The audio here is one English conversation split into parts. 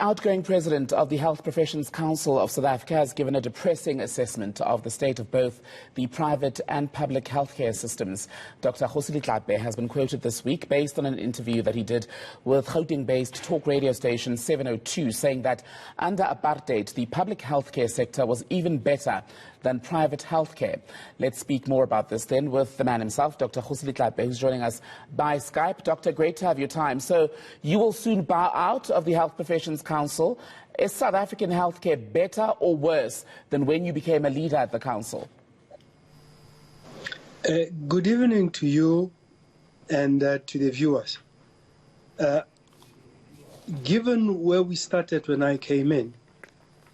outgoing president of the Health Professions Council of South Africa has given a depressing assessment of the state of both the private and public healthcare systems. Dr. Kgosi Letlape has been quoted this week based on an interview that he did with Gauteng-based talk radio station 702, saying that under apartheid, the public healthcare sector was even better than private healthcare. Let's speak more about this then with the man himself, Dr. Kgosi Letlape, who's joining us by Skype. Doctor, great to have your time. So you will soon bow out of the Health Professions Council. Is South African healthcare better or worse than when you became a leader at the council? Good evening to you and to the viewers. Given where we started when I came in,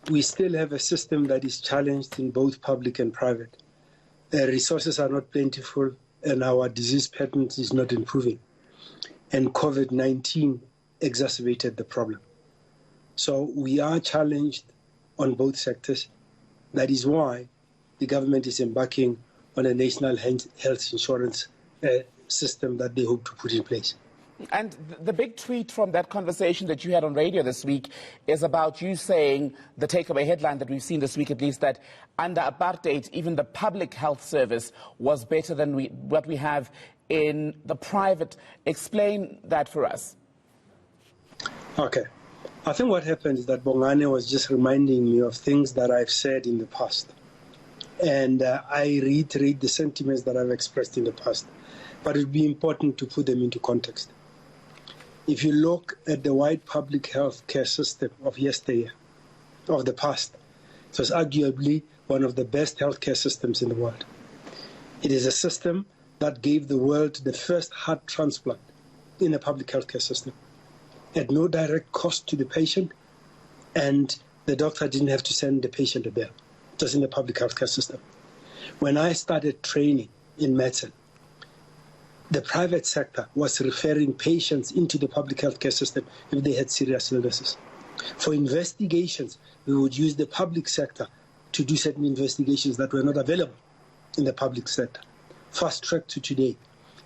we still have a system that is challenged in both public and private. Resources are not plentiful and our disease pattern is not improving. And COVID-19 exacerbated the problem. So we are challenged on both sectors. That is why the government is embarking on a national health insurance system that they hope to put in place. And the big tweet from that conversation that you had on radio this week is about you saying, the takeaway headline that we've seen this week at least, that under apartheid, even the public health service was better than what we have in the private. Explain that for us. Okay. I think what happened is that Bongane was just reminding me of things that I've said in the past. And I reiterate the sentiments that I've expressed in the past. But it would be important to put them into context. If you look at the wide public health care system of yesteryear, of the past, it was arguably one of the best healthcare systems in the world. It is a system that gave the world the first heart transplant in a public healthcare system at no direct cost to the patient, and the doctor didn't have to send the patient a bill. It was in the public healthcare system. When I started training in medicine, the private sector was referring patients into the public healthcare system if they had serious illnesses. For investigations, we would use the public sector to do certain investigations that were not available in the public sector. Fast track to today.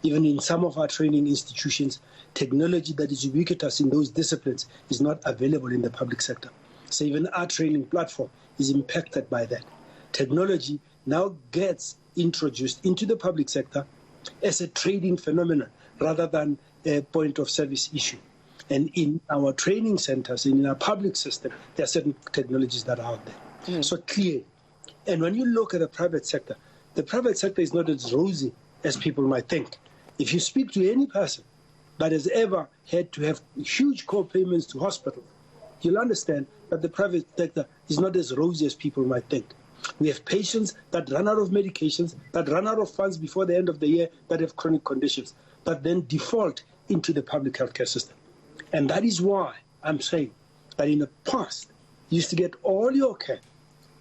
Even in some of our training institutions, technology that is ubiquitous in those disciplines is not available in the public sector. So even our training platform is impacted by that. Technology now gets introduced into the public sector as a trading phenomenon rather than a point of service issue. And in our training centers, in our public system, there are certain technologies that are out there. So clear. And when you look at the private sector is not as rosy as people might think. If you speak to any person that has ever had to have huge co-payments to hospital, you'll understand that the private sector is not as rosy as people might think. We have patients that run out of medications, that run out of funds before the end of the year, that have chronic conditions, that then default into the public healthcare system. And that is why I'm saying that in the past, you used to get all your care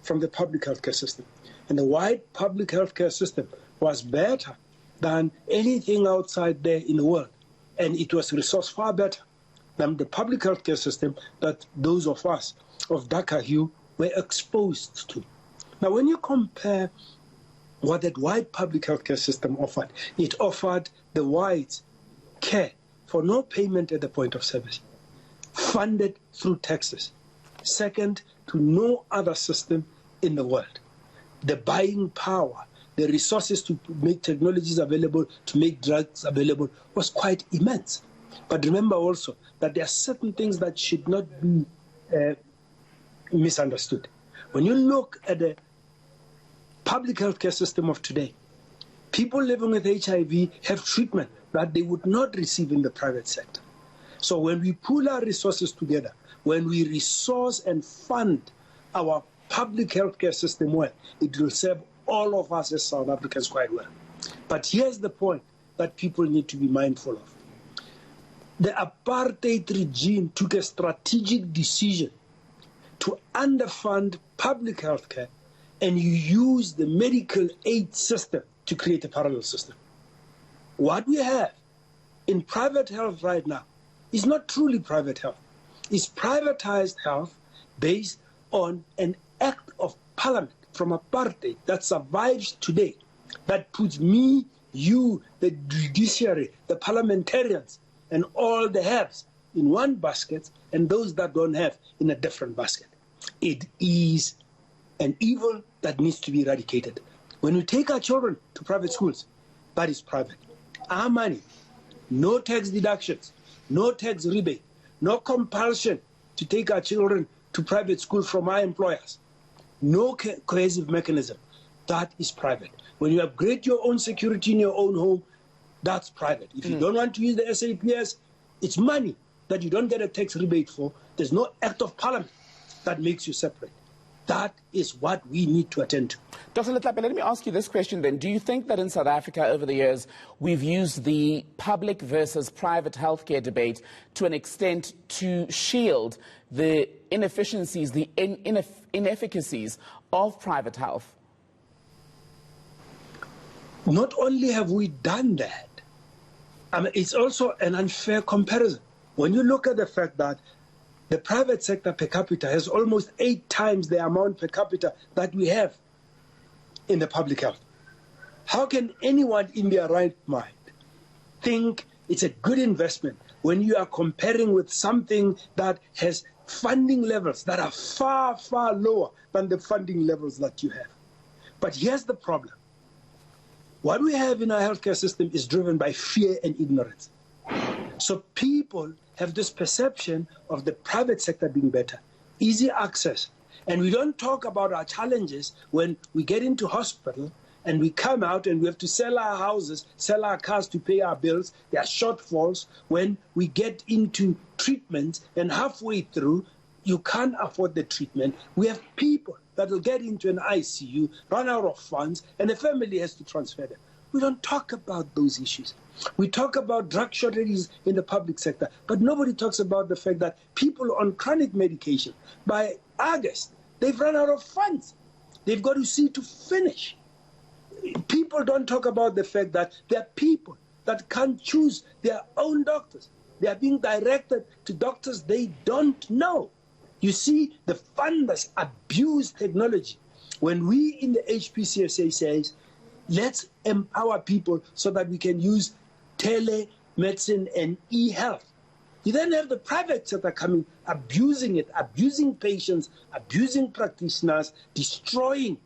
from the public healthcare system. And the wide public healthcare system was better than anything outside there in the world. And it was resourced far better than the public healthcare system that those of us of darker hue were exposed to. Now, when you compare what that wide public healthcare system offered, it offered the wide care for no payment at the point of service, funded through taxes, second to no other system in the world. The buying power, the resources to make technologies available, to make drugs available, was quite immense. But remember also that there are certain things that should not be misunderstood. When you look at the public healthcare system of today, people living with HIV have treatment that they would not receive in the private sector. So when we pool our resources together, when we resource and fund our public healthcare system well, it will serve all of us as South Africans quite well. But here's the point that people need to be mindful of. The apartheid regime took a strategic decision to underfund public health care, and you use the medical aid system to create a parallel system. What we have in private health right now is not truly private health. It's privatized health based on an act of parliament from apartheid that survives today, that puts me, you, the judiciary, the parliamentarians, and all the herbs in one basket and those that don't have in a different basket. It is an evil that needs to be eradicated. When we take our children to private schools, that is private. Our money, no tax deductions, no tax rebate, no compulsion to take our children to private school from our employers, no cohesive mechanism. That is private. When you upgrade your own security in your own home, that's private. If you don't want to use the SAPS, it's money that you don't get a tax rebate for. There's no act of parliament that makes you separate. That is what we need to attend to. Dr. Letlape, let me ask you this question then. Do you think that in South Africa over the years we've used the public versus private healthcare debate to an extent to shield the inefficiencies, the inefficacies of private health? Not only have we done that, it's also an unfair comparison. When you look at the fact that the private sector per capita has almost 8 times the amount per capita that we have in the public health, how can anyone in their right mind think it's a good investment when you are comparing with something that has funding levels that are far, far lower than the funding levels that you have? But here's the problem. What we have in our healthcare system is driven by fear and ignorance. So people have this perception of the private sector being better, easy access. And we don't talk about our challenges when we get into hospital and we come out and we have to sell our houses, sell our cars to pay our bills. There are shortfalls when we get into treatment and halfway through, you can't afford the treatment. We have people that will get into an ICU, run out of funds, and the family has to transfer them. We don't talk about those issues. We talk about drug shortages in the public sector, but nobody talks about the fact that people on chronic medication, by August, they've run out of funds. They've got to see to finish. People don't talk about the fact that there are people that can't choose their own doctors. They are being directed to doctors they don't know. You see, the funders abuse technology. When we in the HPCSA says, let's empower people so that we can use telemedicine and e-health. You then have the private sector coming, abusing it, abusing patients, abusing practitioners, destroying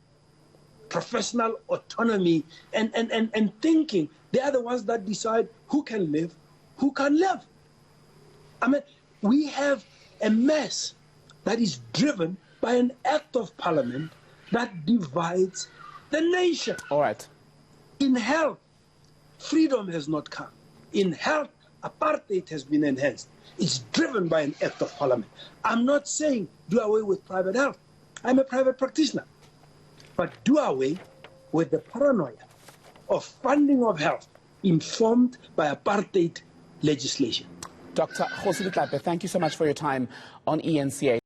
professional autonomy, and thinking they are the ones that decide who can live, who can't live. I mean, we have a mess that is driven by an act of parliament that divides the nation. All right. In health, freedom has not come. In health, apartheid has been enhanced. It's driven by an act of parliament. I'm not saying do away with private health. I'm a private practitioner. But do away with the paranoia of funding of health informed by apartheid legislation. Dr. Kgosi Letlape, thank you so much for your time on eNCA.